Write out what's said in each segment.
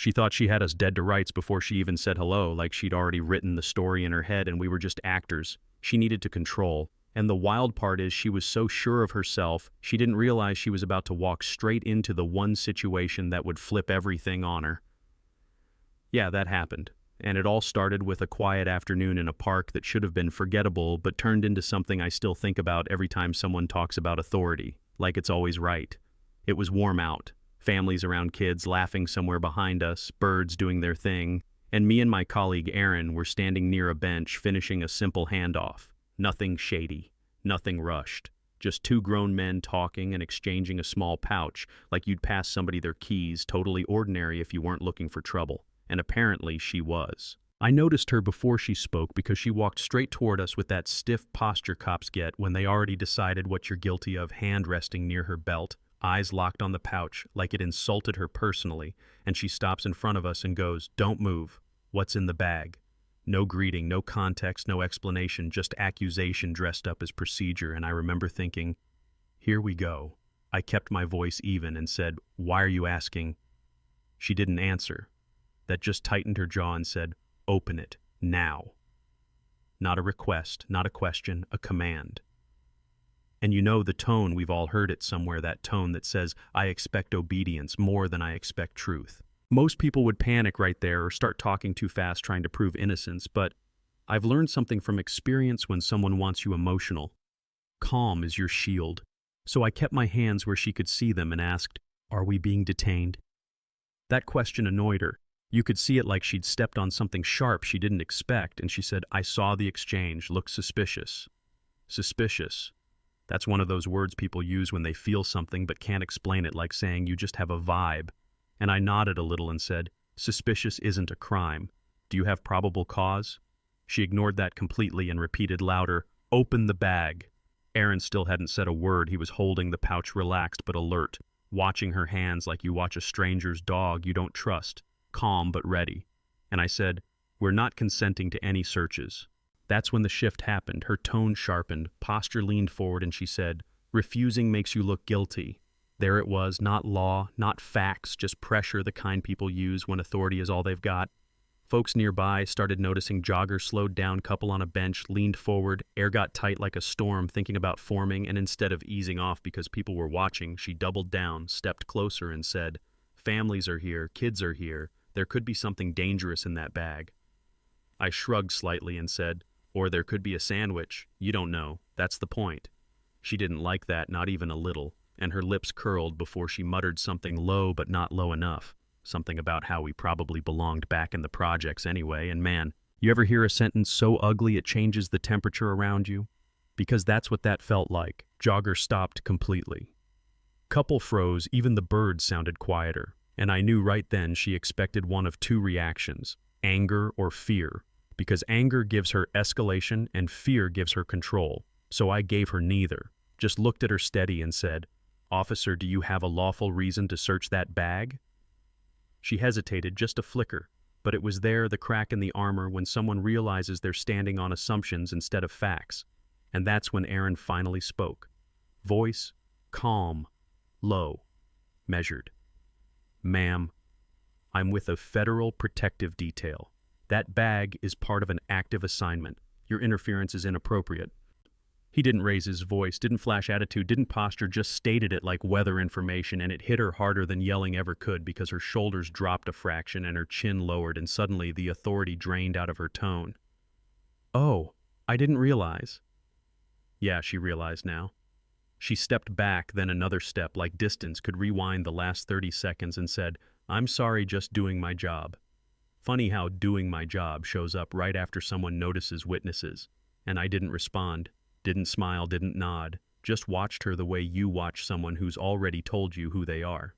She thought she had us dead to rights before she even said hello, like she'd already written the story in her head and we were just actors. She needed to control. And the wild part is she was so sure of herself, she didn't realize she was about to walk straight into the one situation that would flip everything on her. Yeah, that happened. And it all started with a quiet afternoon in a park that should have been forgettable but turned into something I still think about every time someone talks about authority, like it's always right. It was warm out, families around kids laughing somewhere behind us, birds doing their thing, and me and my colleague Aaron were standing near a bench finishing a simple handoff. Nothing shady, nothing rushed, just two grown men talking and exchanging a small pouch like you'd pass somebody their keys, totally ordinary if you weren't looking for trouble. And apparently she was. I noticed her before she spoke because she walked straight toward us with that stiff posture cops get when they already decided what you're guilty of, hand resting near her belt, eyes locked on the pouch like it insulted her personally, and she stops in front of us and goes, "Don't move. What's in the bag?" No greeting, no context, no explanation, just accusation dressed up as procedure, and I remember thinking, here we go. I kept my voice even and said, "Why are you asking?" She didn't answer. That just tightened her jaw and said, "Open it, now." Not a request, not a question, a command. And you know the tone, we've all heard it somewhere, that tone that says, I expect obedience more than I expect truth. Most people would panic right there or start talking too fast trying to prove innocence, but I've learned something from experience when someone wants you emotional. Calm is your shield. So I kept my hands where she could see them and asked, "Are we being detained?" That question annoyed her. You could see it like she'd stepped on something sharp she didn't expect, and she said, "I saw the exchange, looked suspicious." Suspicious. That's one of those words people use when they feel something but can't explain it, like saying you just have a vibe. And I nodded a little and said, "Suspicious isn't a crime. Do you have probable cause?" She ignored that completely and repeated louder, "Open the bag." Aaron still hadn't said a word. He was holding the pouch relaxed but alert, watching her hands like you watch a stranger's dog you don't trust, calm but ready. And I said, "We're not consenting to any searches." That's when the shift happened. Her tone sharpened, posture leaned forward, and she said, "Refusing makes you look guilty." There it was, not law, not facts, just pressure, the kind people use when authority is all they've got. Folks nearby started noticing joggers slowed down, couple on a bench, leaned forward, air got tight like a storm, thinking about forming, and instead of easing off because people were watching, she doubled down, stepped closer, and said, "Families are here, kids are here, there could be something dangerous in that bag." I shrugged slightly and said, "Or there could be a sandwich, you don't know, that's the point." She didn't like that, not even a little, and her lips curled before she muttered something low but not low enough, something about how we probably belonged back in the projects anyway, and man, you ever hear a sentence so ugly it changes the temperature around you? Because that's what that felt like. Jogger stopped completely. Couple froze, even the birds sounded quieter, and I knew right then she expected one of two reactions, anger or fear, because anger gives her escalation and fear gives her control, so I gave her neither, just looked at her steady and said, "Officer, do you have a lawful reason to search that bag?" She hesitated, just a flicker, but it was there, the crack in the armor, when someone realizes they're standing on assumptions instead of facts. And that's when Aaron finally spoke. Voice, calm, low, measured. "Ma'am, I'm with a federal protective detail. That bag is part of an active assignment. Your interference is inappropriate." He didn't raise his voice, didn't flash attitude, didn't posture, just stated it like weather information, and it hit her harder than yelling ever could because her shoulders dropped a fraction and her chin lowered, and suddenly the authority drained out of her tone. "Oh, I didn't realize." Yeah, she realized now. She stepped back, then another step, like distance could rewind the last 30 seconds, and said, "I'm sorry, just doing my job." Funny how doing my job shows up right after someone notices witnesses. And I didn't respond. Didn't smile, didn't nod, just watched her the way you watch someone who's already told you who they are.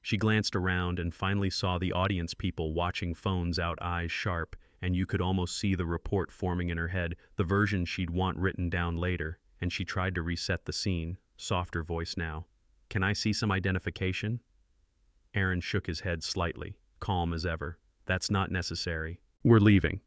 She glanced around and finally saw the audience people watching, phones out, eyes sharp, and you could almost see the report forming in her head, the version she'd want written down later, and she tried to reset the scene, softer voice now. "Can I see some identification?" Aaron shook his head slightly, calm as ever. "That's not necessary. We're leaving."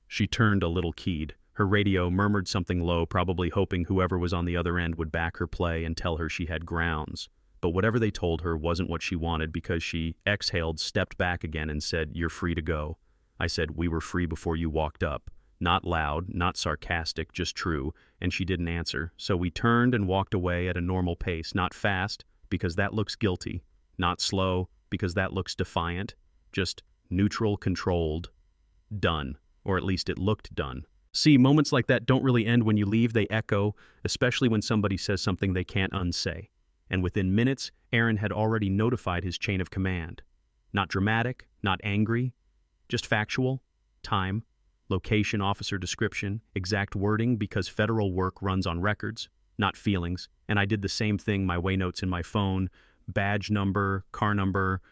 She turned a little keyed. Her radio murmured something low, probably hoping whoever was on the other end would back her play and tell her she had grounds. But whatever they told her wasn't what she wanted because she exhaled, stepped back again and said, "You're free to go." I said, "We were free before you walked up." Not loud, not sarcastic, just true, and she didn't answer. So we turned and walked away at a normal pace, not fast, because that looks guilty, not slow, because that looks defiant, just neutral, controlled, done, or at least it looked done. See, moments like that don't really end when you leave, they echo, especially when somebody says something they can't unsay. And within minutes, Aaron had already notified his chain of command. Not dramatic, not angry, just factual, time, location, officer description, exact wording because federal work runs on records, not feelings. And I did the same thing, my way notes in my phone, badge number, car number,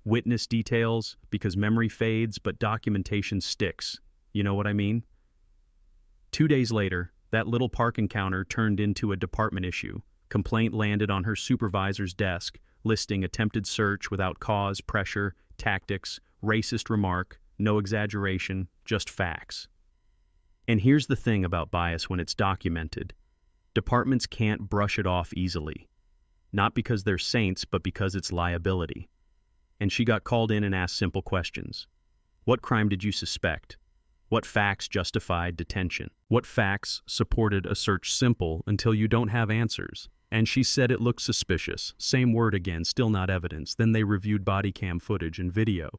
witness details, because memory fades, but documentation sticks. You know what I mean? 2 days later, that little park encounter turned into a department issue. Complaint landed on her supervisor's desk, listing attempted search without cause, pressure, tactics, racist remark, no exaggeration, just facts. And here's the thing about bias when it's documented. Departments can't brush it off easily. Not because they're saints, but because it's liability. And she got called in and asked simple questions. What crime did you suspect? What facts justified detention? What facts supported a search? Simple until you don't have answers. And she said it looked suspicious. Same word again, still not evidence. Then they reviewed body cam footage and video.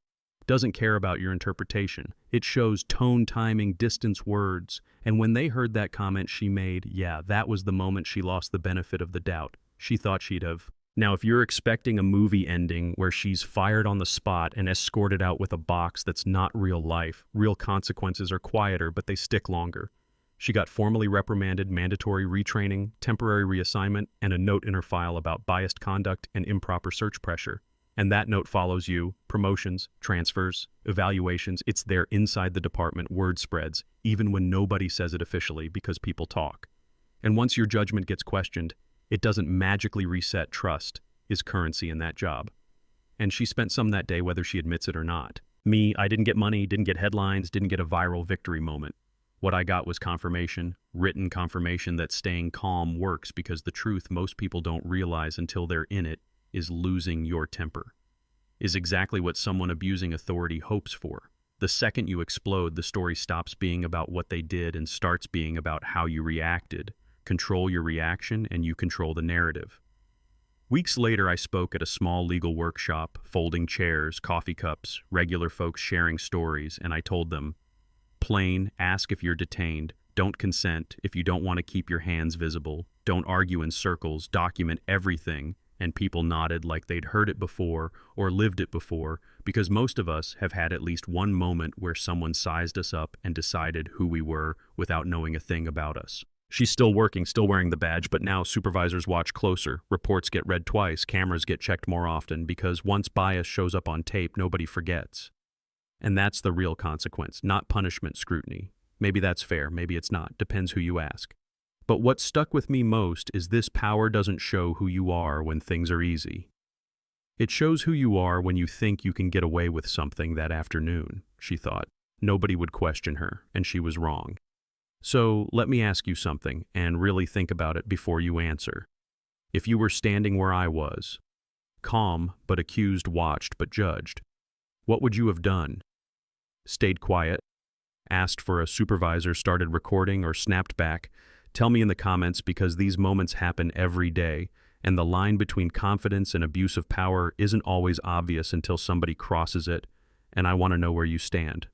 Doesn't care about your interpretation. It shows tone, timing, distance, words. And when they heard that comment she made, yeah, that was the moment she lost the benefit of the doubt. She thought she'd have. Now, if you're expecting a movie ending where she's fired on the spot and escorted out with a box that's not real life, real consequences are quieter, but they stick longer. She got formally reprimanded, mandatory retraining, temporary reassignment, and a note in her file about biased conduct and improper search pressure. And that note follows you, promotions, transfers, evaluations. It's there inside the department, word spreads, even when nobody says it officially because people talk. And once your judgment gets questioned, it doesn't magically reset. Trust is currency in that job. And she spent some that day whether she admits it or not. Me, I didn't get money, didn't get headlines, didn't get a viral victory moment. What I got was confirmation, written confirmation that staying calm works because the truth most people don't realize until they're in it is losing your temper. Is exactly what someone abusing authority hopes for. The second you explode, the story stops being about what they did and starts being about how you reacted. Control your reaction and you control the narrative. Weeks later, I spoke at a small legal workshop, folding chairs, coffee cups, regular folks sharing stories, and I told them, plain, ask if you're detained, don't consent if you don't want to keep your hands visible, don't argue in circles, document everything, and people nodded like they'd heard it before or lived it before, because most of us have had at least one moment where someone sized us up and decided who we were without knowing a thing about us. She's still working, still wearing the badge, but now supervisors watch closer, reports get read twice, cameras get checked more often, because once bias shows up on tape, nobody forgets. And that's the real consequence, not punishment, scrutiny. Maybe that's fair, maybe it's not, depends who you ask. But what stuck with me most is this: power doesn't show who you are when things are easy. It shows who you are when you think you can get away with something that afternoon, she thought. Nobody would question her, and she was wrong. So let me ask you something, and really think about it before you answer. If you were standing where I was, calm but accused, watched but judged, what would you have done? Stayed quiet? Asked for a supervisor, started recording, or snapped back? Tell me in the comments, because these moments happen every day, and the line between confidence and abuse of power isn't always obvious until somebody crosses it, and I want to know where you stand.